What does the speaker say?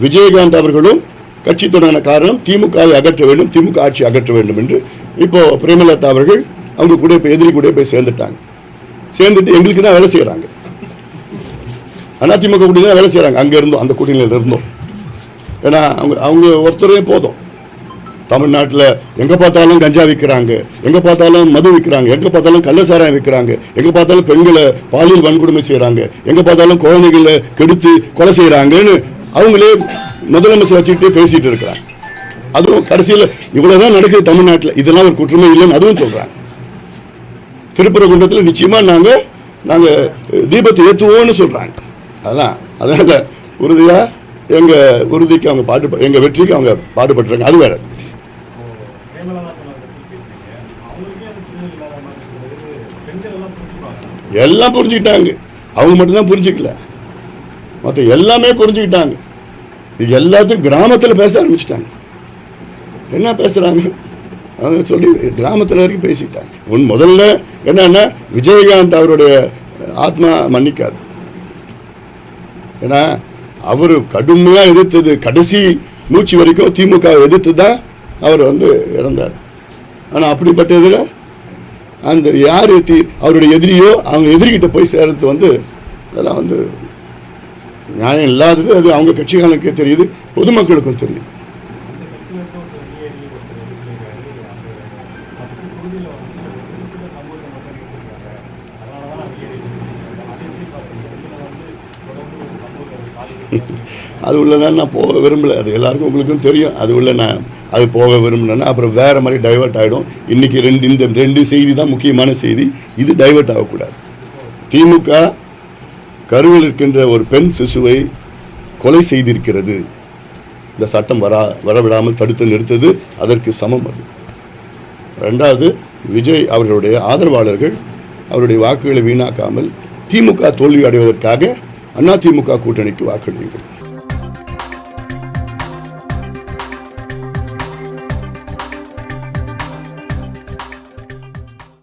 விஜயகாந்த் அவர்களும் கட்சி தொடங்கின காரணம் திமுகவை அகற்ற வேண்டும், திமுக ஆட்சி அகற்ற வேண்டும் என்று. இப்போ பிரேமலதா அவர்கள் அவங்க கூட இப்போ எதிரி கூட போய் சேர்ந்துட்டாங்க. சேர்ந்துட்டு எங்களுக்கு தான் வேலை செய்கிறாங்க, அதிமுக கூட்டணி தான் வேலை செய்கிறாங்க. அங்கே இருந்தோம், அந்த கூட்டணியில் இருந்தோம். ஏன்னா அவங்க ஒருத்தரே போதும். தமிழ்நாட்டில் எங்கே பார்த்தாலும் கஞ்சா விற்கிறாங்க, எங்கே பார்த்தாலும் மது விற்கிறாங்க, எங்கே பார்த்தாலும் கள்ளசாராயம் விற்கிறாங்க, எங்கே பார்த்தாலும் பெண்களை பாலியல் வன்கொடுமை செய்கிறாங்க, எங்கே பார்த்தாலும் குழந்தைகளை கெடுத்து கொலை செய்கிறாங்கன்னு அவங்களே முதலமைச்சர் வச்சுக்கிட்டே பேசிட்டு இருக்கிறாங்க. அதுவும் கடைசியில் இவ்வளோதான் நடக்குது தமிழ்நாட்டில், இதெல்லாம் ஒரு குற்றமே இல்லைன்னு அதுவும் சொல்கிறாங்க. திருப்பரங்குன்றத்தில் நிச்சயமாக நாங்கள் தீபத்தை ஏற்றுவோன்னு சொல்கிறாங்க. அதனால் உறுதியாக எங்கள் உறுதிக்கு அவங்க எங்கள் வெற்றிக்கு அவங்க பாடுபட்டுறாங்க. அது வேற. எல்லாம் புரிஞ்சுக்கிட்டாங்க, அவங்க மட்டும்தான் புரிஞ்சுக்கல, மற்ற எல்லாமே புரிஞ்சுக்கிட்டாங்க. இது எல்லாத்தையும் கிராமத்தில் பேச ஆரம்பிச்சிட்டாங்க. என்ன பேசுகிறாங்க அவங்க சொல்லி கிராமத்தில் வரைக்கும் பேசிட்டாங்க. முதல்ல என்னன்னா விஜயகாந்த் அவருடைய ஆத்மா மன்னிக்காது. ஏன்னா அவர் கடுமையாக எதிர்த்தது, கடைசி மூச்சு வரைக்கும் திமுக எதிர்த்து தான் அவர் இறந்தார். ஆனால் அப்படிப்பட்டதில் அந்த யார் அவருடைய எதிரியோ அவங்க எதிரிகிட்ட போய் சேர்றது அதெல்லாம் நியாயம் இல்லாதது. அது அவங்க கட்சிகளுக்கே தெரியுது, பொதுமக்களுக்கும் தெரியுது. அது உள்ள நான் போக விரும்பலை, அது எல்லாருக்கும் உங்களுக்கும் தெரியும். அது உள்ள நான் அது போக விரும்பினேன்னா அப்புறம் வேறு மாதிரி டைவெர்ட் ஆகிடும். இன்றைக்கி இந்த ரெண்டு செய்தி தான் முக்கியமான செய்தி. இது டைவெர்ட் ஆகக்கூடாது. திமுக கருவில் இருக்கின்ற ஒரு பெண் சிசுவை கொலை செய்திருக்கிறது. இந்த சட்டம் வரவிடாமல் தடுத்து நிறுத்தது அதற்கு சமம். அது ரெண்டாவது, விஜய் அவர்களுடைய ஆதரவாளர்கள் அவருடைய வாக்குகளை வீணாக்காமல் திமுக தோல்வி அடைவதற்காக அதிமுக கூட்டணிக்கு வாக்களியுங்கள்.